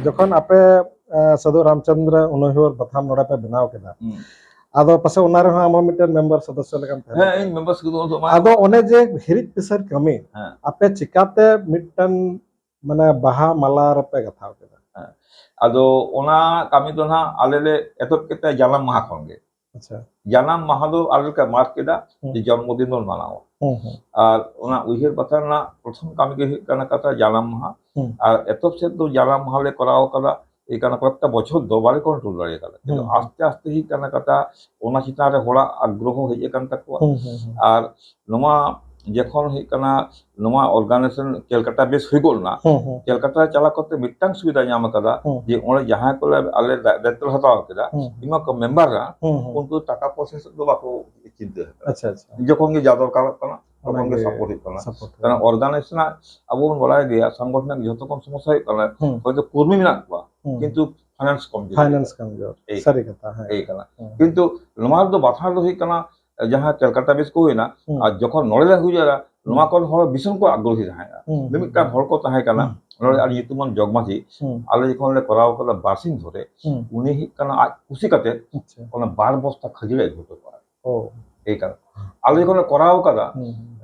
जखन आपे साधु रामचंद्र उनहर बथाम नोड़ा पे बनाव केदा आदो पासे उना रे हम मिटन मेंबर सदस्य लेकन थे हाँ इन मेंबर्स को तो आदो ओने जे हिरिज पिसर कमी आपे चिकाते मिटन माने बाहा माला रे पे गथाव केदा आदो ओना कमी तो ना आलेले एतब केते जानाम माहा खनगे अच्छा जानाम माहा दो आले के मार्क केदा जे जन्मदिन दो मानाव আর ওনা উইহের কথা না প্রথম কামি কে কানা কথা জানাম মাহা আর এত সে তো জানাম মাহালে করাও কাদা এই কানা কয়েকটা বছর দবারে কন্ট্রোল দাঁড়িয়ে কাদা কিন্তু আস্তে আস্তে হি কানা কথা ওনা চিতারে হড়া আগ্রহ হয়ে কান তাকুয়া আর নোমা যখন হি কানা নোমা অর্গানাইজেশন কলকাতা বেস হই গল না কলকাতা চালা করতে মিটাং সুবিধা নাম কাদা যে ওনা যাহা কোলে আলে দায়িত্ব হতাও কেদা ইমা ক মেম্বাররা উनको টাকা পয়সা তো বাকো চিন্তা अच्छा अच्छा যখন গে যা দরকার কানা তখন গে সাপোর্ট কানা কারণ অর্গানাইজেশন আবু বলাই দিয়া সংগঠন যত কোন সমস্যা কানা হয়তো কর্মী না কোয়া কিন্তু ফাইনান্স কমজোর সারি কথা হ্যাঁ এই কানা কিন্তু নমার দো বাথা দো হি কানা যাহা কলকাতা বেস কই না আর যখন নড়লে হই যারা নমা কোন হল ভীষণ কো আগ্রহী থাকে মিমিকটা হল কো থাকে কানা আর ইতুমান জগমাঝি আলে যখন করাও কলা বাসিং ধরে উনি হি কানা খুশি কাতে কোন 12 বস্তা খজিলে ঘটে পারে ও এই কারণ আলে যখন করাও কাদা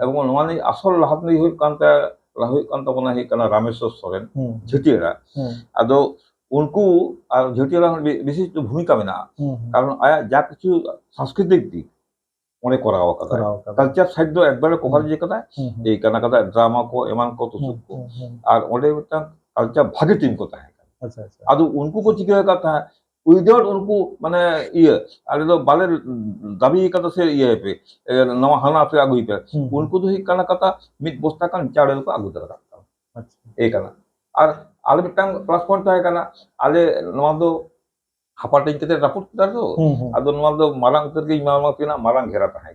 এবং নমানি আসল লাহাতনি হই কান্তা বনা হি কানা রামেশ্বর সরেন ঝুটিরা আদো उनको আর ঝুটিরা বিশেষ ভূমিকা মেনা কারণ আয়া যা কিছু সাংস্কৃতিক দিক অনেক করাও কাদা কালচার সাহিত্য একবারে কোভার যে কথা এই কানা কাদা ড্রামা কো এমান কত সুখ কো আর ওরে একটা কালচার ভাগে টিম को है अच्छा अच्छा আদো उनको को चिके का विदाउट उनको माने ये अरे तो बाले दाबी कता से ये पे नवा हना पे आगुई पे उनको तो ही काना कता मित बस्ता कान चाड़ल को आगु दरका अच्छा ए काना और आले मिटांग प्लस पॉइंट है काना आले नवा दो हापाटिंग केते रापुट दा तो आदो नवा दो मारांग उतर के इमामा पिना मारांग घेरा है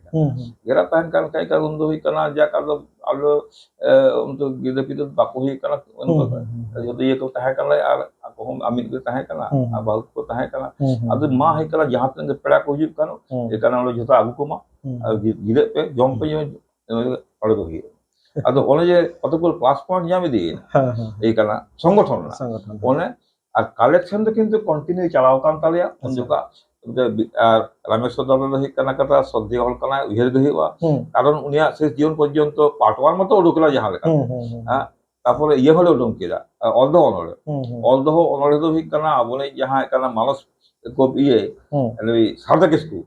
घेरा ताहन कान काई का उन दो ही काना जा का दो आलो उनको गिदे पिदे बाको ही काना उनको जो ये तो है काना और को हम अमित को ताहे काना आ बहुत को ताहे काना आदो मा है काना जहां तक पेड़ा को हिजुक कानो ए काना लो जता आगु को मा गिदे पे जम पे अड़े दो ही आदो ओने जे कतकुल प्लस पॉइंट जामे दी ए काना संगठन ओने আর কালেকশন তো কিন্তু কন্টিনিউ চালাও কান তালিয়া উনজুকা আর রামেশ্বর দলের হি কানা কাটা সদ্ধি হল কানা উহের গহিবা কারণ উনিয়া শেষ জীবন পর্যন্ত পাটওয়ার মতো উড়ুকলা যাহা লেখা হ্যাঁ তারপরে ইয়ে হলে উডুম কিরা অলদহ অনড়ে তো হি কানা বলে যাহা কানা মানুষ কো ইয়ে এই সারদাকিসকু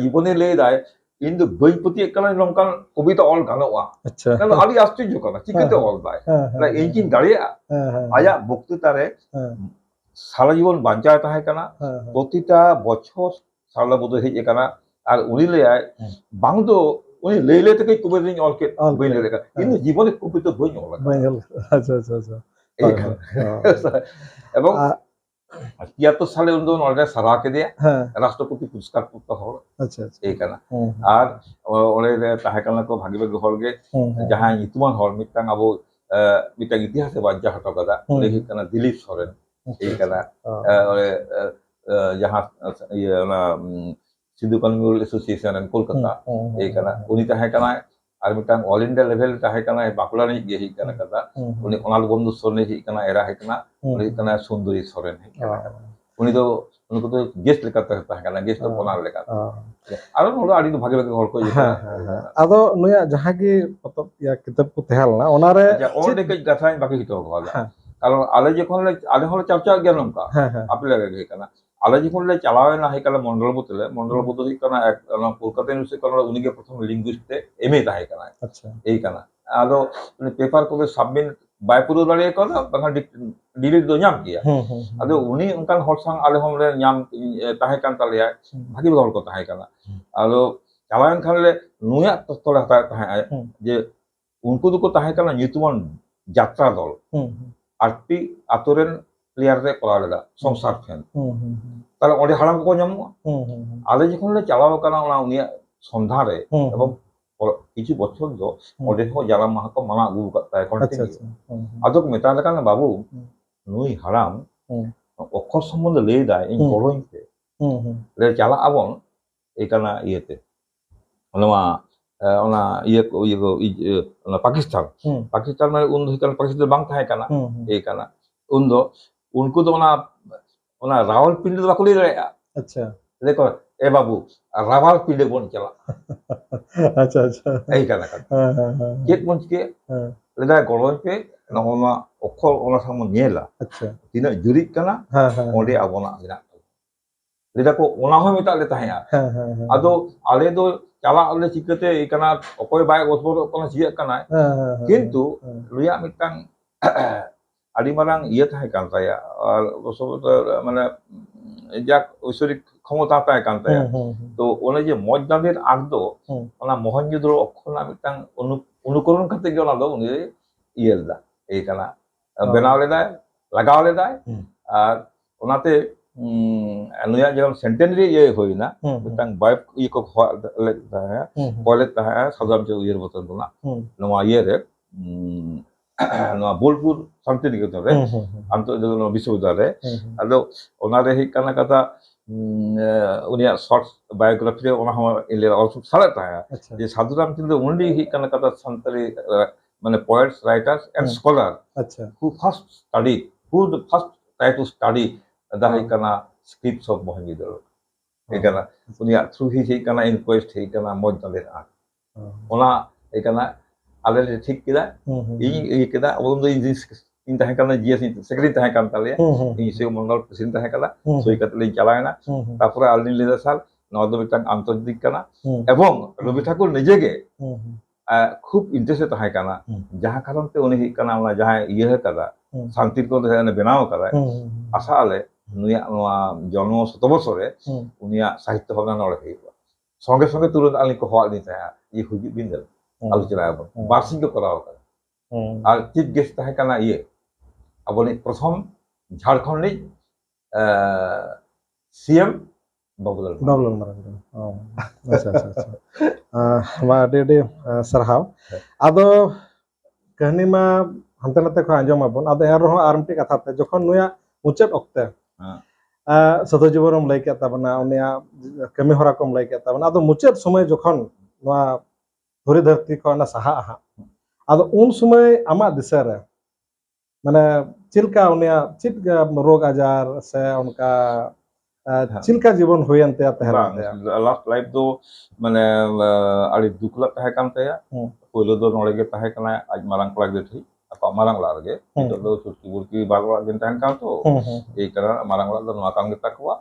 জীবনে লে দেয় কিন্তু বই প্রতি একখানা লঙ্কান কবিতা অল গানোয়া কারণ আলি আশ্চর্য কানা চিকেতে অল দায় ইঞ্জিন দাঁড়িয়ে আয়া বক্তৃতারে সারা জীবন বাঞ্চায় তাহে কানা প্রতিটা বছর সারা বোধ হয়ে কানা আর উনি লে বাং তো উনি লেলে থেকে কবিতা অলকে বই লেখা কিন্তু জীবনে কবিতা বই অল আচ্ছা আচ্ছা আচ্ছা এবং ৭৩ সালে উনি অলরেডি সারাকে দিয়ে রাষ্ট্রপতি পুরস্কার প্রাপ্ত হল আচ্ছা আচ্ছা এই কানা আর ওরে তাহে কানা কো ভাগি ভাগি হলগে যাহা ইতুমান হল মিটাং আবো মিটাং ইতিহাসে বাজ্জা হটো কাদা ওরে হি কানা দিলীপ সরেন এই কানা ওরে যাহা ইয়ে না সিধু কানু এসোসিয়েশন ইন কলকাতা এই কানা উনি তাহে কানা আর মিটাং অল ইন্ডিয়া লেভেল তাহে কানা বাকুলা নি গে হি কানা কাদা উনি অনাল বন্ধু সরনে হি কানা এরা হি কানা উনি কানা সুন্দরী সরেন হি কানা উনি তো उनको तो गेस्ट लेकर रहता है ना गेस्ट तो बना लेकर আর হলো আড়ি তো ভাগে ভাগে হল কই আদো নয়া যাহা কি পতব ইয়া কিতাব কো তেহাল না ওনারে ওরে কে গাথাই বাকি কিতো হল কারণ আলে যখন আলে হল চর্চা জ্ঞানম কা আপনি লাগে কানা আলে যখন চালাওয় না হয় কালা মন্ডল বুদ্ধ কানা এক কলকাতা ইউনিভার্সিটি কানা উনিকে প্রথম লিঙ্গুইস্টে এমএ তাহে কানা আচ্ছা এই কানা আদো পেপার কবে সাবমিট बायपुरो दाड़े को ना डिलीट दो नाम किया अदो उनी उनकान हर संग आले हमरे नाम ताहे कान तालिया भागी हर को ताहे काना अदो चालान खानले नुया तोले हता ताहे जे उनको दुको ताहे काना नितुमान यात्रा दल आरटी आतोरेन प्लेयर रे कोलालेदा संसार फैन ताले ओडे हाराम को नामो आले जखन ले चालाव काना ओना उनिया संधारे एवं কিছু বছর দো ওদের হো জালাম মাহাকো মানা আগু কাতায় কন্টিনিউ আদক মেটা কানা বাবু নুই হারাম অক্ষর সম্বন্ধে লে দায় ইন গরইতে লে চালা আবন একানা ইয়েতে ওনা ওনা ইয়ে ইয়ে ওনা পাকিস্তান মানে উন ধইকান পাকিস্তান বাং থাহে কানা এই কানা undo unku do ona rawal pindi do bako lay dare अच्छा देखो ए बाबू रावल पीढ़े बन चला अच्छा अच्छा यही कहना कहता हाँ हाँ हाँ चेक बन के हाँ लेदा गड़ों पे नहोना अखर ओना सामने नेला अच्छा तीना जुरी कना हाँ हाँ ओंडे आबोना गिना लेदा को ओना हो मेता लेता है हाँ हाँ हाँ आदो आले दो चला आले चिकते इकना अकोय बाय गसबो कना सिया कना हाँ किंतु लुया मिटांग आदि मारांग इया थाहे कान ताया और गसबो माने जाक ঐশ্বরিক ক্ষমতা তায় কান তায়া তো ওনে যে মজ্জাদের আগদো ওনা মোহনজোদড়ো অক্ষরনা মিটাং অনুকরণ করতে গিয়ে ওনা দো উনি ইয়েলদা এই কানা বেনাও লেদায় লাগাও লেদায় আর ওনাতে নুয়া যেমন সেন্টেনারি ইয়ে হই না মিটাং বাই ই কো লেদা কলেজ তাহা সাজাম যে ইয়ের বতন না নোয়া ইয়েরে बोलपुर शांति निकेतन रे आंतरिक विश्वविद्यालय आदो ओनारे ही काना कथा उनिया शॉर्ट बायोग्राफी रे ओना हम इले ऑल्सो सालता है जे साधु रामचंद्र ओनली ही काना कथा संतरी माने पोएट्स राइटर्स एंड स्कॉलर अच्छा who first try to study the he kana scripts of Mohenjodaro ए काना उनिया थ्रू ही काना इनक्वेस्ट ही काना मौजदाले आ ओना ए काना आले ठीक किदा इ किदा उन इन तहे काना जीएस सेक्रेटरी तहे कान ताले इ से मंडल प्रेसिडेंट तहे काना सोई कतले चलायना तारपरे आलनी लेदा साल नवद मिटांग आंतरिक काना एवं रवि ठाकुर निजेगे खूब इंटरेस्ट तहे काना जहां कारण ते उनी काना ओना जहां इये कदा शांति को बनाव कदा आशा आले नुया नोआ जन्म 7 बछरे उनिया साहित्य भावना नड़े हेबा संगे संगे तुरंत आलनी को हवा दी तहे ये हुजु बिंदल आलोचना बार्षिक को कराव और चीफ गेस्ट तहे काना ये अबनी प्रथम झारखंड सीएम बाबूलाल मारांडी अच्छा अच्छा अच्छा मा डेडे सरहाव आदो कहानी मा हंते नते को आंजम आबन आदो यार रहो आरमटी कथा ते जखन नुया मुचाद ओक्ते सदो जीवनम लay के ताबना उनिया कमी हरा कम लay के ताबना आदो मुचाद समय जखन नुआ धुरी धरती को ना सहा हा आदो उन समय आमा दिशा रे माने चिलका उनिया चित रोग आजार से उनका चिलका जीवन हुयनते तहरा लास्ट लाइफ दो माने आड़ी दुखला तहे कान तया पहले दो नोड़े के तहे काना आज मारांग पलाग दे थी apa marang la rage itu do suci burki balwa gentahan kan to e kana marang la do makang kita kwa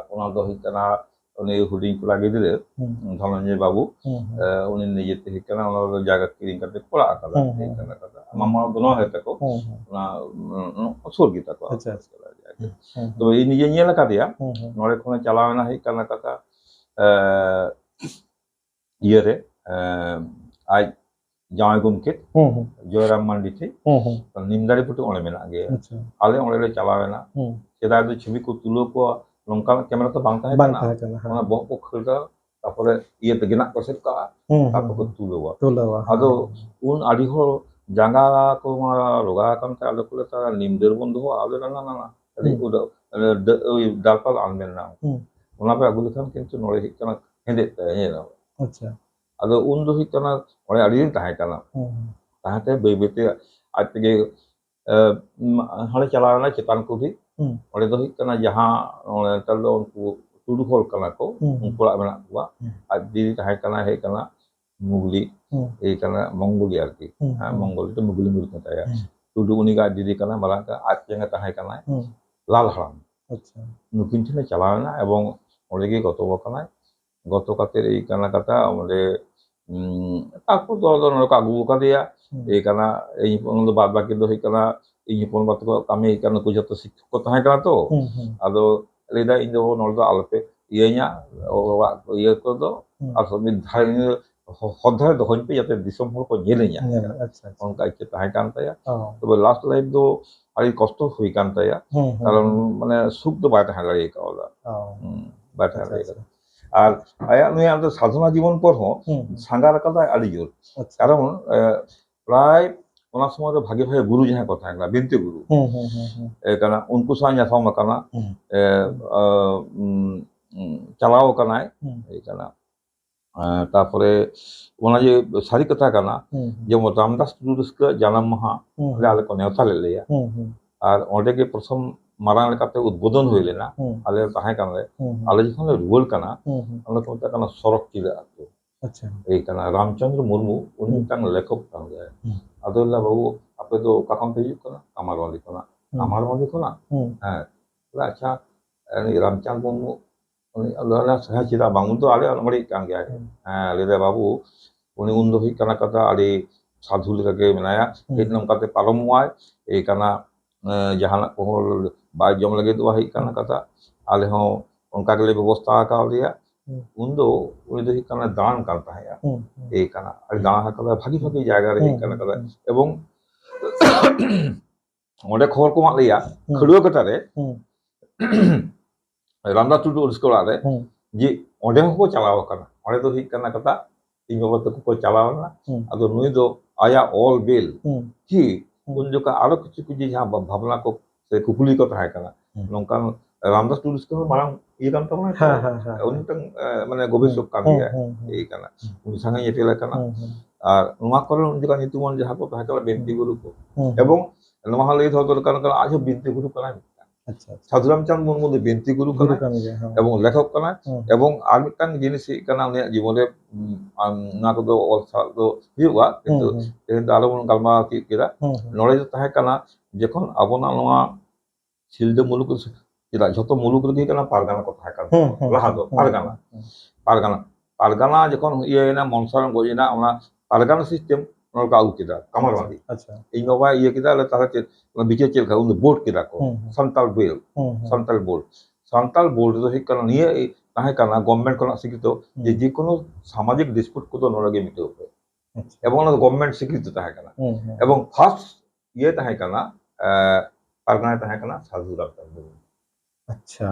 ona do hikana oni huding ko lagi dile dhananjay babu oni nijete hikana ona do jaga kiring karte pola akala e kana kata mama dono hete ko ona osur kita ko अच्छा तो ये nije nyela ka dia nore khona chalawena hikana kata iyere aj जाय गुमके जयराम मंडी थे निमदारी पुटे ओले मेना गे आले ओले चलावेना सेदा दो छवि को तुलो को लंका कैमरा तो बांग ताहे ना ओना बहुत को खलदा तापरे ये तगिना को सेट का ताप को तुलोवा आदो उन आदि हो जांगा को रोगा कम ता आले को ता निमदर बंधु आले ना ना ना अरे उड डालपाल आनबेन ना ओना पे अगुल खान किंतु नोले हिकना हेदे हे ना अच्छा आदो उन दो हिकना ओले आदि ताहे काना ताहते बेबेते आज तक हले चलावना चितान को भी ओले दो हिकना जहां ओले तल उनको टुडू होल कना को उनको मेना को आज दीदी ताहे काना हे काना मुगली ए काना मंगोली आरती मंगोली तो मुगली मुगली ताया टुडू उनी का दीदी काना मारा का आज जंगा ताहे काना लाल हराम अच्छा नुकिन ठने चलावना एवं ओले के गतो बकना गतो कातेर ए काना कथा ओले ताको दो नका अगु का दिया ए काना ए पन दो बाद बाकी दो हिकना इ पन बात को कामे काना को जतो शिक्षक को ताहे काना तो आदो लेदा इन दो नल दो आलपे इयanya ओवा इय को दो आसो मि धाय हधाय दो हन पे जते दिसम हल को जेलेnya अच्छा उनका इके ताहे कान ताया तो लास्ट लाइफ दो आइ कष्ट हुई कान ताया कारण माने सुख दो बाय ताहे लागे कावला बाय ताहे लागे আর আয়া নুই আমাদের সাধনা জীবন পর সাঙ্গার কথা আড়ি জোর কারণ প্রায় ওনার সময় ভাগে ভাগে গুরু যাহা কথা একলা বিনতে গুরু কারণ উনকু সাথে যাফাম কানা চালাও কানায় এই কানা তারপরে ওনা যে সারি কথা কানা যেমন রামদাস টুডুস্কে জানাম মাহা আলে আলে কোনে অথা লেলেয়া ᱟᱨ ᱚᱸᱰᱮ ᱜᱮ ᱯᱨᱚᱛᱷᱚᱢ ᱢᱟᱨᱟᱝ ᱞᱮᱠᱟᱛᱮ ᱩᱫᱵᱳধᱚᱱ ᱦᱩᱭ ᱞᱮᱱᱟ ᱟᱞᱮ ᱛᱟᱦᱮᱸ ᱠᱟᱱᱟᱞᱮ ᱟᱞᱮ ᱡᱚᱠᱷᱚᱱ ᱞᱮ ᱨᱩᱣᱟᱹᱲ ᱠᱟᱱᱟ ᱚᱸᱰᱮ ᱠᱚ ᱢᱮᱛᱟᱜ ᱠᱟᱱᱟ ᱥᱚᱲᱚᱠ ᱪᱤᱨᱟᱹ ᱟᱛᱳ ᱟᱪᱪᱷᱟ ᱮᱭ ᱠᱟᱱᱟ ᱨᱟᱢᱪᱚᱸद्ᱨᱚ ᱢᱩᱨᱢᱩ ᱩᱱᱤ ᱢᱤᱫᱴᱟᱝ ᱞᱮᱠᱷᱚᱠ ᱠᱟᱱ ᱜᱮᱭᱟᱭ ᱟᱫᱚ ᱞᱟᱹᱭᱫᱟ ᱵᱟᱹᱵᱩ ᱟᱯᱮ ᱫᱚ ᱚᱠᱟ ᱠᱷᱚᱱ ᱯᱮ ᱦᱤᱡᱩᱜ ᱠᱟᱱᱟ ᱠᱟᱢᱟᱨᱵᱟᱸᱫᱷᱤ ᱠᱷᱚᱱᱟᱜ ᱠᱟᱢᱟᱨᱵᱟᱸᱫᱷᱤ ᱠᱷᱚᱱᱟᱜ ᱦᱮᱸ ᱟᱪᱪᱷᱟ ᱩᱱᱤ ᱨᱟᱢᱪᱟᱸᱫᱽ ᱢᱩᱨᱢᱩ ᱩᱱᱤ ᱦᱮᱸ ᱪᱮᱫᱟᱜ ᱵᱟᱝ ᱩᱱᱤ ᱫᱚ ᱟᱞᱮ ᱚᱱᱚᱲᱦᱤᱡ ᱠᱟᱱ ᱜᱮᱭᱟᱭ ᱦᱮᱸ ᱞᱟᱹᱭᱫᱟᱭ ᱵᱟᱹᱵᱩ ᱩᱱᱤ ᱩᱱ ᱫᱚ ᱦᱩᱭᱩᱜ ᱠᱟᱱᱟ ᱠᱟᱛᱷᱟ ᱟᱹᱰᱤ ᱥᱟᱫᱷᱩ ᱞᱮᱠᱟᱜᱮ ᱢᱮᱱᱟᱭᱟ ᱦᱮᱡ ᱱᱚᱝᱠᱟᱛᱮ ᱯᱟᱨᱚᱢᱚᱜᱼᱟᱭ ᱮᱭ ᱠᱟᱱᱟ ᱡᱟᱦᱟᱱᱟᱜ ᱠᱚᱦᱚᱸ ᱵᱟᱭ ᱡᱚᱢ ᱞᱟᱹᱜᱤᱫᱚᱜᱼᱟ ᱦᱩᱭᱩᱜ ᱠᱟᱱᱟ ᱠᱟᱛᱷᱟ ᱟᱞᱮ ᱦᱚᱸ ᱚᱱᱠᱟ ᱜᱮᱞᱮ ᱵᱮᱵᱚᱥᱛᱷᱟ ᱟᱠᱟᱣᱫᱮᱭᱟ ᱩᱱᱫᱚ ᱩᱱᱤ ᱫᱚ ᱦᱩᱭᱩᱜ ᱠᱟᱱᱟ ᱫᱟᱬᱟᱱ ᱠᱟᱱ ᱛᱟᱦᱮᱸᱜᱼᱟ ᱮᱭ ᱠᱟᱱᱟ ᱟᱹᱰᱤ ᱫᱟᱬᱟ ᱟᱠᱟᱫᱟ ᱵᱷᱟᱜᱤ ᱵᱷᱟᱜᱤ ᱡᱟᱭᱜᱟ ᱨᱮ ᱦᱮᱡ ᱠᱟᱱᱟ ᱠᱟᱫᱟ এবং ᱚᱸᱰᱮ ᱠᱷᱚᱵᱚᱨ ᱠᱚ ᱮᱢᱟᱜ ᱞᱮᱭᱟ ᱠᱷᱟᱹᱲᱩᱣᱟᱹ ᱠᱟᱴᱟ ᱨᱮ ᱨᱟᱢᱫᱟᱥ ᱴᱩᱰᱩ ᱚᱞᱤᱥᱠᱟ ᱚᱲᱟᱜ ᱨᱮ ᱡᱮ ᱚᱸᱰᱮ ᱦᱚᱸᱠᱚ ᱪᱟᱞᱟᱣ ᱟᱠᱟᱱᱟ ᱚᱸᱰᱮ ᱫᱚ ᱦᱩᱭᱩᱜ ᱠᱟᱱᱟ ᱠᱟᱛᱷᱟ ᱤᱧ ᱵᱟᱵᱟ ᱛᱟᱠᱚ ᱠᱚ ᱪᱟᱞᱟᱣ ᱞᱮᱱᱟ ᱟᱫᱚ ᱱᱩᱭ ᱫᱚ ᱟᱭᱟᱜ ᱚᱞ ᱵᱤᱞ ᱠᱤ ᱩᱱ ᱡᱚᱠᱷᱚᱱ ᱟᱨᱚ ᱠᱤᱪᱷᱩ ᱠᱤᱪᱷᱩ ᱡᱟᱦᱟᱸ ᱵᱷᱟᱵᱱᱟ ᱠᱚ ᱥᱮ ᱠᱩᱠᱞᱤ ko ᱛᱟᱦᱮᱸ ᱠᱟᱱᱟ ᱱᱚᱝᱠᱟᱱ ᱨᱟᱢᱫᱟᱥ ᱴᱩᱰᱩ ᱦᱚᱸ ᱢᱟᱲᱟᱝ ᱤᱭᱟᱹ ᱠᱟᱱ ᱛᱟᱵᱚᱱᱟ ᱩᱱᱤ ᱢᱤᱫᱴᱟᱝ ᱢᱟᱱᱮ ᱜᱚᱵᱮᱥᱚᱠ ᱠᱟᱱ ᱜᱮᱭᱟᱭ ᱤᱭᱟᱹ ᱠᱟᱱᱟ ᱩᱱᱤ ᱥᱟᱝ ᱧᱮᱯᱮᱞ ᱟᱠᱟᱱᱟ ᱟᱨ ᱱᱚᱣᱟ ᱠᱚᱨᱮ ᱩᱱ ᱡᱚᱠᱷᱚᱱ ᱧᱩᱛᱩᱢᱟᱱ ᱡᱟᱦᱟᱸ ᱠᱚ ᱛᱟᱦᱮᱸ ᱠᱟᱱᱟ ᱵᱤᱱᱛᱤ ᱜᱩᱨᱩ ᱠᱚ এবং ᱱᱚᱣᱟ ᱦᱚᱸ ᱞᱟᱹᱭ ᱫᱚᱦᱚ ᱫᱚᱨᱠᱟর ᱠᱟᱱᱟ ᱟᱡ ᱦᱚᱸ ᱵᱤᱱᱛᱤ ᱜᱩᱨᱩ ᱠᱟᱱᱟᱭ ᱥᱟধু রামচাঁদ মুর্মু ᱫᱚ ᱵᱤᱱᱛᱤ ᱜᱩᱨᱩ ᱠᱟᱱᱟᱭ এবং লেখক ᱠᱟᱱᱟᱭ এবং ᱟᱨ ᱢᱤᱫᱴᱟᱝ ᱡᱤᱱᱤস ᱦᱩᱭᱩᱜ ᱠᱟᱱᱟ ᱩᱱᱤᱭᱟᱜ ᱡᱤᱵᱚᱱ ᱨᱮ ᱚᱱᱟ ᱠᱚᱫᱚ ᱚᱞ ᱥᱟᱶ ᱫᱚ ᱦᱩᱭᱩᱜᱼᱟ ᱠᱤᱱᱛᱩ ᱛᱮᱦᱮᱧ ᱫᱚ ᱟᱞᱚ ᱵᱚᱱ ᱜᱟᱞᱢᱟᱨᱟᱣ ᱛᱤᱭᱳᱜ ᱠᱮᱫᱟ ᱱᱚᱰᱮ ᱫᱚ ᱛᱟᱦᱮᱸ ᱠᱟᱱᱟ ᱡᱚᱠᱷᱚᱱ ᱟᱵᱚᱱᱟᱜ ᱱᱚᱣᱟ ᱥᱤᱞᱫᱟᱹ ᱢᱩᱞᱩᱠ ᱪᱮᱫᱟᱜ ᱡᱷᱚᱛᱚ ᱢᱩᱞᱩᱠ ᱨᱮᱜᱮ ᱠᱟᱱᱟ ᱯᱟᱨᱜᱟᱱᱟ ᱠᱚ ᱛᱟᱦᱮᱸ ᱠᱟᱱᱟ ᱞᱟᱦᱟ ᱫᱚ ᱯᱟᱨᱜᱟᱱᱟ ᱡᱚᱠᱷᱚᱱ ᱤᱭᱟᱹᱭᱮᱱᱟ ᱢᱚᱱᱥᱚᱨ ᱜᱚᱡ ᱮᱱᱟ ᱚᱱᱟ ᱯᱟᱨᱜᱟᱱᱟ ᱥᱤᱥᱴᱮᱢ ᱱᱚᱰᱮ ᱠᱚ ᱟᱹᱜᱩ ᱠᱮᱫᱟ ᱠᱟᱢᱟᱨᱵᱟᱸᱫᱷᱤ ᱤᱧ ᱵᱟᱵᱟᱭ ᱤᱭᱟᱹ ᱠᱮᱫᱟ ᱛᱟᱦᱞᱮ ᱪᱮᱫ ᱵᱤᱪᱟᱹᱨ ᱪᱮᱫ ᱞᱮᱠᱟ ᱩᱱ ᱫᱚ ᱵᱳর্ড ᱠᱮᱫᱟ ᱠᱚ ᱥᱟᱱᱛᱟᱲ ᱵᱤᱞ ᱥᱟᱱᱛᱟᱲ ᱵᱳর্ড ᱫᱚ ᱦᱩᱭᱩᱜ ᱠᱟᱱᱟ ᱱᱤᱭᱟᱹ ᱛᱟᱦᱮᱸ ᱠᱟᱱᱟ ᱜᱚভর্নমেন্ট ᱠᱷᱚᱱᱟᱜ ᱥᱤᱠᱨᱤᱛᱚ ᱡᱮ কোনো সামাজিক ডিসপুট ᱠᱚᱫᱚ ᱱᱚᱰᱮ ᱜᱮ ᱢᱤᱴᱟᱹᱣ ᱯᱮ এবং ᱚᱱᱟ গভর্নমেন্ট স্বীকৃতি তাহᱮᱸ ᱠᱟᱱᱟ এবং ফার্স্ট ইয়ে তাহᱮᱸ ᱠᱟᱱᱟ পারগানা তাহᱮᱸ ᱠᱟᱱᱟ সাধু রামচাঁদ মুর্মু আচ্ছা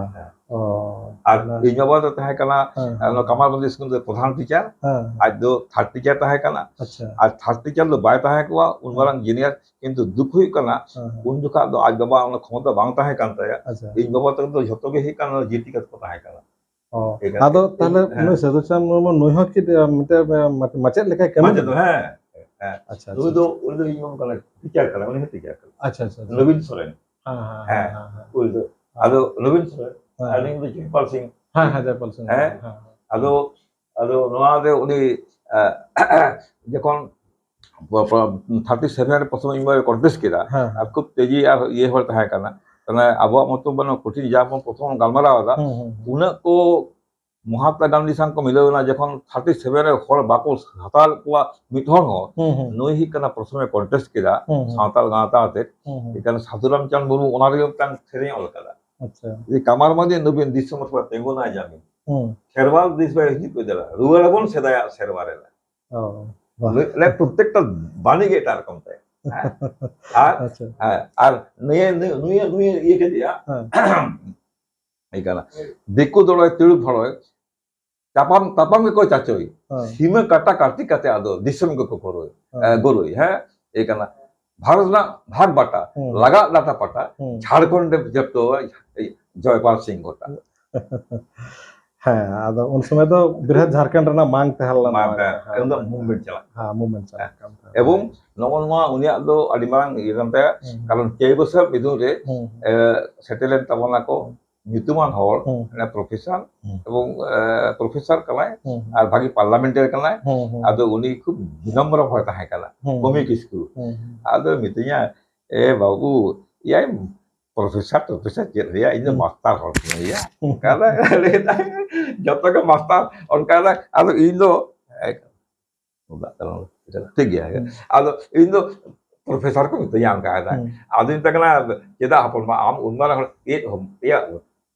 আর ᱤᱧ ᱵᱟᱵᱟ ᱫᱚ ᱛᱟᱦᱮᱸ ᱠᱟᱱᱟ ᱠᱟᱢᱟᱨᱵᱟᱸᱫᱷᱤ ᱤᱥᱠᱩᱞ ᱨᱮ ᱯᱨᱚধান ᱴᱤচার ᱟᱡ ᱫᱚ থার্ড টিচার তাᱦᱮᱸ ᱠᱟᱱᱟ আর থার্ড টিচার ᱫᱚ ᱵᱟᱭ ᱛᱟᱦᱮᱸ ᱠᱚᱜᱼᱟ ᱩᱱ ᱢᱟᱨᱟᱝ ᱡᱩᱱᱤᱭᱟর কিন্তু দুঃখ ᱦᱩᱭᱩᱜ ᱠᱟᱱᱟ ᱩᱱ ᱡᱚᱠᱷᱟ ᱫᱚ ᱟᱡ ᱵᱟᱵᱟ ᱚᱱᱟ ᱠᱷᱚᱢᱚᱛᱟ ᱵᱟᱝ ᱛᱟᱦᱮᱸ ᱠᱟᱱ ᱛᱟᱭᱟ ᱤᱧ ᱵᱟᱵᱟ ᱛᱟᱠᱚ ᱫᱚ ᱡᱷᱚᱛᱚ ᱜᱮ ᱦᱩᱭᱩᱜ ᱠᱟᱱᱟ ᱡᱤᱴᱤ ᱠᱟᱛᱮ ᱠᱚ ᱛᱟᱦᱮᱸ ᱠᱟᱱᱟ ᱟᱫᱚ ᱛᱟᱦᱞᱮ ᱱᱩᱭ ᱥᱟᱫᱷᱩᱪᱟᱸᱫ ᱢᱩᱨᱢᱩ ᱱᱩᱭ ᱦᱚᱸ ᱪᱮᱫ ᱢᱟᱪᱮᱫ ᱞᱮᱠᱟᱭ ᱠᱟᱹᱢᱤ ᱠᱮᱫᱟ ᱱᱩᱭ ᱫᱚ ᱤᱧ ᱵᱟᱵᱟ ᱠᱟᱱᱟ ᱴᱤচার ᱠᱟᱱᱟ ᱩᱱᱤ ᱦᱚᱸ ᱴᱤচার ᱠᱟᱱᱟ আচ্ছা আচ্ছা নবীন সোরেন হ্যাঁ ওই তো আদো নবীন সোরেন আলিং দো জয়পাল সিং হ্যাঁ হ্যাঁ জয়পাল সিং হ্যাঁ আদো আদো নোয়া দে উনি যখন 37 রে প্রথম ইনভার কন্টেস্ট কেদা আর খুব তেজি আর ইয়ে হল তাহা কানা তাহলে আবহাওয়া মতো মানে কঠিন যা প্রথম গালমারা দা উনা কো মহাত্মা গান্ধী সাং কো মিলাওনা যখন 37 রে হল বাকো হাতাল কোয়া মিথর হ নই হি কানা প্রথমে কন্টেস্ট কেদা সাঁওতাল গাঁতা আতে এখানে সাধু রামচাঁদ মুর্মু ওনার টাং সেরেñ অল কাদা আচ্ছা এই কামারবাঁধি নবীন দিশম মতবা তেঙ্গোনা জামি শেরওয়াল দিস বাই হি পেদলা রুয়ালাবন সেদায়া শেরওয়ারেলা লে প্রত্যেকটা বাণী গে এটার রকম তাই আর নিয়ে নিয়ে নিয়ে ইয়ে কে দিয়া এই কানা দেখো দড়ায় তিড়ু ভড়য় তাপাম তাপাম কে কই চাচই সীমা কাটা কার্তিক কাতে আদো দিশম কে করই গরুই হ্যাঁ এই কানা ভারত না ভাগ বাটা লাগা দাতা পাটা ঝাড়খণ্ডে জব্দ জয়পাল সিং গোটা হ্যাঁ আদো উন সময় তো বৃহৎ ঝাড়খণ্ড ᱨᱮᱱᱟᱜ ᱢᱟᱝ ᱛᱟᱦᱮᱸ ᱞᱮᱱᱟ ᱮᱠᱫᱚᱢ মুভমেন্ট চালা হ্যাঁ মুভমেন্ট চালাᱜ ᱠᱟᱱ ᱛᱟᱦᱮᱸ এবং নমন নোয়া উনিয়াᱜ ᱫᱚ ᱟᱹᱰᱤ ᱢᱟᱨᱟᱝ ᱤᱭᱟᱹ ᱠᱟᱱ ᱛᱟᱭᱟ কারণ ᱪᱮᱭ ᱵᱚছর বিদুন রে সেটেলেন তাবনা কো nyutuman hor na professor এবং প্রফেসর কানায় আর ভাগি পার্লামেন্টের কানায় আদো উনি খুব বিনম্র হয় তাহা কানা কমি কিসকু আদো মিতিয়া এ বাবু ইয়াই professor shade Riya in master হল ইয়া কালা লেতা যত কে মাস্টার অনকালা আদো ইন দো ঠিক গিয়া আদো ইন দো প্রফেসর কো মিতিয়া অনকা আদা আদো ইনতা কানা চেদা হপল মা আম উন্মারা হল এ হম ইয়া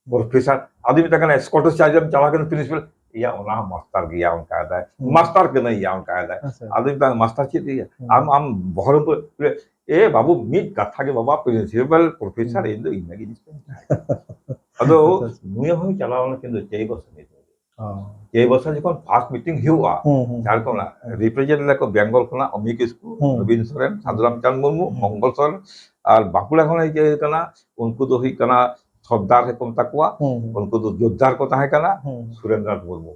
प्रोफेसर आदमी तक ना स्कॉटिश चार्जर चला के प्रिंसिपल या ओना मास्टर गया उनका आदा मास्टर के नहीं या उनका आदा आदमी तक मास्टर ची दिया हम बहरमपुर ए बाबू मिट कथा के बाबा प्रिंसिपल प्रोफेसर इन दो इनगी अदो नुय हो चलावना किंतु चेय बस नहीं चेय बस जखन फास्ट मीटिंग हुआ झारखंड रिप्रेजेंट लेको बेंगल खना अमिक स्कू नवीन सोरेन साधु रामचंद्र मुर्मू मंगल सोरेन और बाकुड़ा खना के कना उनको तो ही कना সর্দার কম তাকুয়া উनको তো যোদ্ধার কথা है कना सुरेंद्रनाथ मुर्मू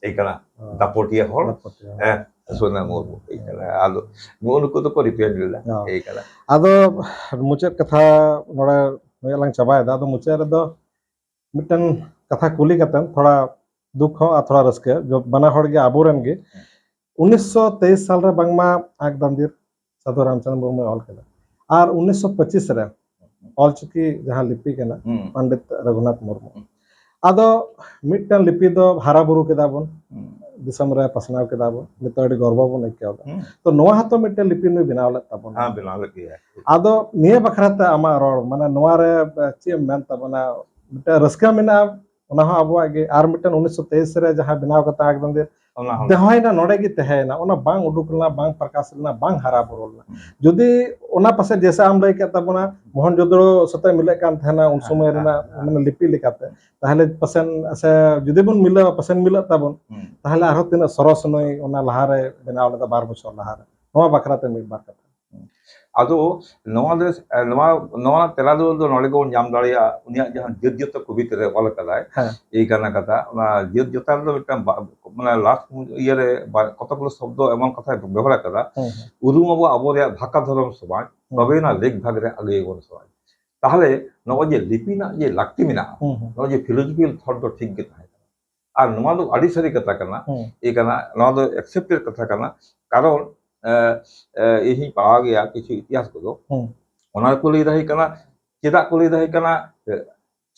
এই कना दापोटिया हल Sona Murmu ado nuku to ko repair lila ei kana ado mucet katha nora lang cabai दा ado mucet redo मिटन कथा कुली कतन थोड़ा दुख हो और थोड़ा रस्के जो बना हड़ के आबोरन के 1923 साल रे बांगमा आग दंदिर साधु रामचंद्र मुर्मू ऑल केदा और 1925 रे ऑल चुकी जहां लिपि केना पंडित रघुनाथ मुर्मू आदो मिटन लिपि दो हारा बुरु केदा बन दिसम रे पसनाव केदा बन नितोडी गर्व बन केदा तो नोआ हतो मिटन लिपि नु बनावले तबन हां बनावले के आदो निये बखराते आमा रोड माने नोआ रे चे मेन तबना मिटा रस्का मेना ओना हो आबो आगे आर मिटन 1923 रे जहां बनाव कता एकदम दे देहयना नोडे गी तहेना ओना बांग उडुकलना बांग प्रकाशलना बांग हारा बुरुलना जदि ओना पासे जैसा हम लय के तबना मोहन जोदड़ो सते मिले कान थेना उन समय रेना माने लिपि लिकाते ताहले पसन से जदि बन मिले पसन मिले तबन ताहले आरो तिना सरस नय ओना लहारे बनाव लता 12 बछर लहारे नोआ बखराते मिल बार कथा ado noa tela do nole ko nyam daria unia jahan jit kobita re ol kadai ei kana kata ona jit jotar do mitam mane last year re kotokgulo shobdo emon katha ব্যবহার kada urum abo re bhaka dhorom somay tobe na leg bhag re age gon somay তাহলে নয় যে লিপি না যে লাগতি মিনা নয় যে philosophical thought do ঠিক ge tahay আর নোয়া do adi sari kata kana ei kana noa do accepted kata kana karon यही पावा गया किसी इतिहास को ओना को लई रही कना चेदा को लई रही कना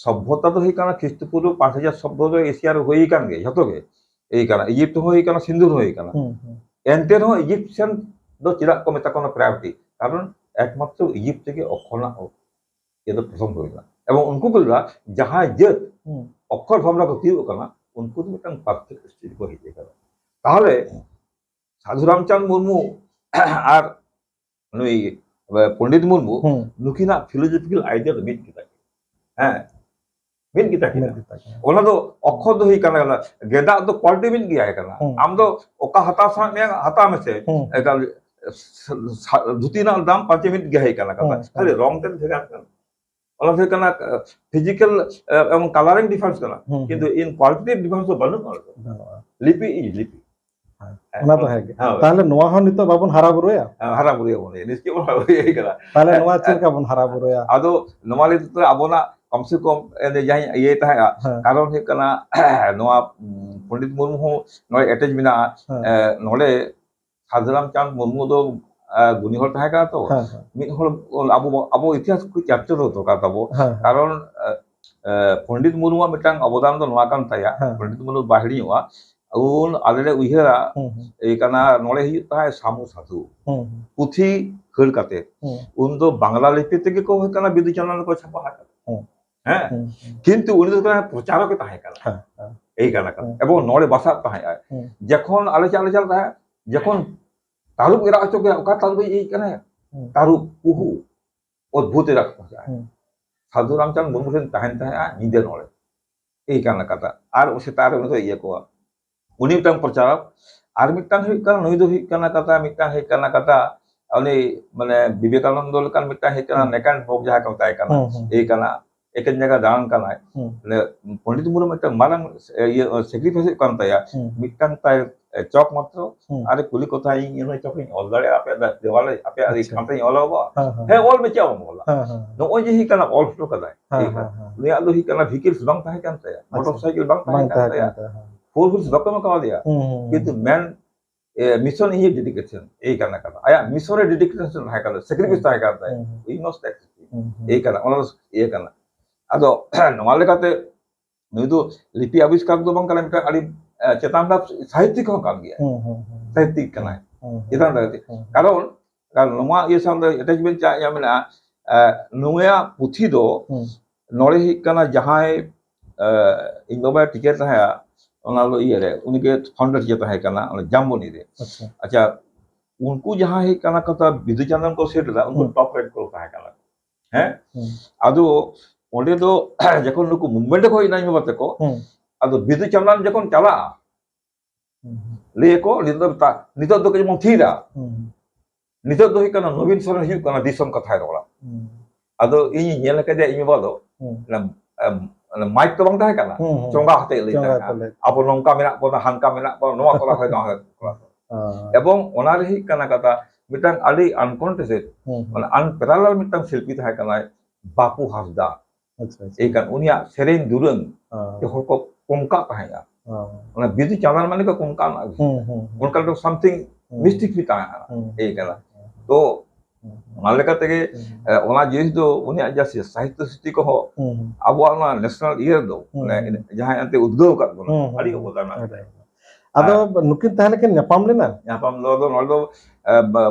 सभ्यता तो ही कना ख्रिस्टपूर्व 5000 सभ्य जो एशिया रे होई कान गे जतो गे एई कना इजिप्ट होई कना सिंधु होई कना एंटे रो इजिप्शियन दो चेदा को मेता कोन प्रायोरिटी कारण एकमात्र इजिप्ट के अक्षरना ये तो प्रथम होइला एवं उनको बोलला जहां जत अक्षर भावना को तीव कना उनको तो मिटन परफेक्ट स्थिति को हिते करा ताहले साधु रामचंद्र मुर्मू और नुई पंडित मुर्मू नुकिना फिलोसफिकल आइडिया मिट किता हैं मिट किता ओना दो अक्षर दो ही कना गेदा दो क्वालिटी मिट गया है कना आम दो ओका हता सा में हता में से एकाल धुती ना दाम 5 मिनट गया है कना खाली रंग ते भेगा कना ओना से कना फिजिकल एवं कलरिंग डिफरेंस कना किंतु इन क्वालिटेटिव डिफरेंस तो बनो लिपि इज लिपि ओना तो है ताले नोआ हो नितो बाबन हारा बुरुया बोले निश्चय बोला ये करा ताले नोआ चल का बन हारा बुरुया आदो नोमाली तो अबोना कम से कम ए जहां ये तहा कारण हे कना नोआ पंडित मुर्मू हो नोय अटैच बिना नोले साधुराम चांद मुर्मू दो गुनी हर तहा का तो मिद हर अबो इतिहास को चर्चा दो का तबो कारण पंडित मुर्मू मिटांग अवदान दो नोआ कान ताया पंडित मुर्मू बाहरी हुआ उन आले उहरा ए कना नोले ही ताय सामु साधु पुथी खल काते उन दो बांग्ला लिपि तेगे को कना विदु चैनल को छपा है किंतु उन दो कना प्रचारक ताहे कना এই कना এবং नोले भाषा ताहे जखन आले चल ताहे जखन तारुक इरा अचो के ओका तारुक ई कना तारुक पुहु अद्भुत रख पहुंचा साधु रामचंद्र मुर्मू से ताहन ताहे निदे नोले এই कना कथा আর সেটার উনি তো ইয়ে কোয়া उनी मिटang प्रचारक आर मिटang हुई कना नुई दो हुई कना कथा मिटang हुई कना कथा उनी माने विवेकानंद लेकान मिटang हुई कना नेकान भोग जहा का ताय कना ए कना एकन जगह दान कना ने पंडित मुर्मू मिटang मारंग ये सैक्रिफाइस कान ताया मिटang ताय चौक मात्र आरे कुली कथा इन चौक ऑल दाड़े आपे देवाले आपे आरे कांते ऑलवा हे ऑल में चाव मोला नो ओ जे ही कना ऑल फ्लो कदा ने आलो ही कना व्हीकल्स बंग ताय कान ताया मोटरसाइकिल बंग ताया फोर व्हील्स बक में कहा दिया किंतु मैन मिशन ही डेडिकेशन ए करना कथा आया मिशन रे डेडिकेशन है कना सैक्रिफाइस ताय करता है वी मस्ट एक्सेप्ट ए करना ओना ए करना आदो नवाले काते नुई दो लिपि आविष्कार दो बंग कना मिटा आड़ी चेतान दा साहित्यिक हो काम गया साहित्यिक कना इदान दाते कारण नोमा ये सामने अटैचमेंट चा या मेना नोया पुथी दो नोले ही कना जहां इन बाबा टिकट है ओना लो ये रे उनके फाउंडर जे तहे कना जाम्बोनी रे अच्छा उनको जहां है कना कथा विधुचंदन को सेट दा उनको टॉप रेट को तहे कना हैं आदो ओंडे दो जखन नुको मूवमेंट को इना बात को आदो विधुचंदन जखन चला ले को नितो दो के मो थीरा नितो दो कना नवीन सरन हिउ कना दिसम कथा रोला आदो इन नेल के दे इन बोलो माइक तो बंग ताहे कना चोंगा हते ले अब नोंका मेना बो हानका मेना बो नोआ कोला होय এবং ওনার হি কানা কথা মিটাং আলি আনকন্টেস্টেড মানে আনপ্যারালাল মিটাং শিল্পী তাহে কানায় বাপু হাসদা আচ্ছা আচ্ছা এই কান উনিয়া সেরেন দুরং যে হর কো কমকা তাহেয়া মানে বিধি চালান মানে কো কমকা না উনকা তো সামথিং মিস্টিক भी তাহেয়া এই কানা তো ᱚᱱᱟ ᱞᱮᱠᱟ ᱛᱮᱜᱮ ᱚᱱᱟ ᱡᱤᱱᱤᱥ ᱫᱚ ᱩᱱᱤᱭᱟᱜ ᱡᱟᱦᱟᱸ ᱥᱟᱦᱤᱛᱛᱚ ᱥᱨᱤᱥᱴᱤ ᱠᱚᱦᱚᱸ ᱟᱵᱚᱣᱟᱜ ᱚᱱᱟ ᱱᱮᱥᱱᱟᱞ ᱤᱭᱟᱹ ᱫᱚ ᱢᱟᱱᱮ ᱡᱟᱦᱟᱸᱭ ᱮᱱᱛᱮ ᱩᱫᱽᱜᱟᱹᱣ ᱟᱠᱟᱫ ᱵᱚᱱᱟ ᱟᱹᱰᱤ ᱚᱵᱚᱫᱟᱱ ᱟᱫᱚ ᱱᱩᱠᱤᱱ ᱛᱟᱦᱞᱮ ᱠᱤᱱ ᱧᱟᱯᱟᱢ ᱞᱮᱱᱟ ᱧᱟᱯᱟᱢ ᱫᱚ ᱱᱚᱰᱮ ᱫᱚ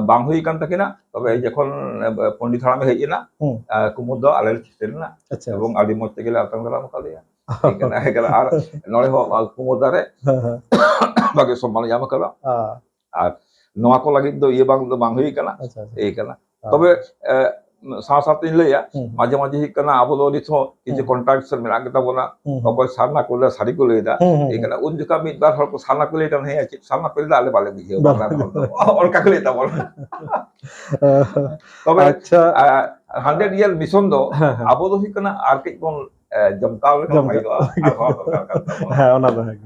ᱵᱟᱝ ᱦᱩᱭ ᱠᱟᱱ ᱛᱟᱹᱠᱤᱱᱟ ᱛᱚᱵᱮ ᱡᱚᱠᱷᱚᱱ ᱯᱚᱱᱰᱤᱛ ᱦᱟᱲᱟᱢᱮ ᱦᱮᱡ ᱮᱱᱟ ᱠᱩᱢᱩᱫ ᱫᱚ ᱟᱞᱮ ᱞᱮ ᱥᱮᱴᱮᱨᱮᱱᱟ ᱟᱪᱪᱷᱟ ᱮᱵᱚᱝ ᱟᱹᱰᱤ ᱢᱚᱡᱽ ᱛᱮᱜᱮᱞᱮ ᱟᱛᱟᱝ ᱫᱟᱨᱟᱢ ᱟᱠᱟᱫᱮᱭᱟ ᱟᱨ ᱱᱚᱰᱮ ᱦᱚᱸ ᱠᱩᱢᱩᱫ ᱫᱟᱨᱮ ᱵᱷᱟᱜᱮ ᱥᱚᱢᱢᱟᱱ ᱧᱟᱢ ᱟᱠᱟᱫᱟ ᱟᱨ ᱱᱚᱣᱟ ᱠᱚ ᱞᱟᱹᱜᱤᱫ ᱫᱚ ᱤᱭᱟᱹ ᱵᱟᱝ ᱦᱩᱭ ᱠᱟᱱᱟ ᱮᱭ ᱠᱟᱱᱟ ᱛᱚᱵᱮ ᱥᱟᱶ ᱥᱟᱶᱛᱮᱧ ᱞᱟᱹᱭᱟ ᱢᱟঝে ᱢᱟঝে ᱦᱩᱭᱩᱜ ᱠᱟᱱᱟ ᱟᱵᱚ ᱫᱚ ᱱᱤᱛ ᱦᱚᱸ ᱠᱤᱪᱷᱩ ᱠᱚᱱᱴᱨᱟᱠᱴ ᱢᱮᱱᱟᱜ ᱜᱮᱛᱟ ᱵᱚᱱᱟ ᱚᱠᱚᱭ ᱥᱟᱨᱱᱟ ᱠᱚ ᱞᱟᱹᱭᱟ ᱥᱟᱹᱨᱤ ᱠᱚ ᱞᱟᱹᱭᱫᱟ ᱮᱭ ᱠᱟᱱᱟ ᱩᱱ ᱡᱚᱠᱷᱟ ᱢᱤᱫ ᱵᱟᱨ ᱦᱚᱲ ᱠᱚ ᱥᱟᱨᱱᱟ ᱠᱚ ᱞᱟᱹᱭᱫᱟ ᱦᱮᱸ ᱪᱮᱫ ᱥᱟᱨᱱᱟ ᱠᱚ ᱞᱟᱹᱭᱫᱟ ᱟᱞᱮ ᱵᱟᱞᱮ ᱵᱩᱡᱷᱟᱹᱣ ᱵᱟᱝᱞᱟ ᱦᱚᱲ ᱫᱚ ᱚᱱᱠᱟ ᱠᱚ ᱞᱟᱹᱭ ᱛᱟᱵᱚᱱᱟ ᱛᱚᱵᱮ ᱟᱪᱪᱷᱟ 100 ᱤᱭᱟᱨ ᱢᱤশন ᱫᱚ ᱟᱵᱚ ᱫᱚ ᱦᱩᱭᱩᱜ ᱠᱟᱱᱟ ᱟᱨ ᱠᱟᱹᱡ ᱵᱚᱱ ᱡᱚᱢᱠᱟᱣ ᱞᱮᱠᱷᱟᱱ ᱵᱷᱟᱜᱮᱜᱼᱟ ᱟᱨ ᱦᱚᱲ ᱫᱚᱨᱠᱟর ᱠᱟᱱ ᱛᱟᱵᱚᱱᱟ ᱦᱮᱸ ᱚᱱᱟ ᱫᱚ ᱦᱮᱸ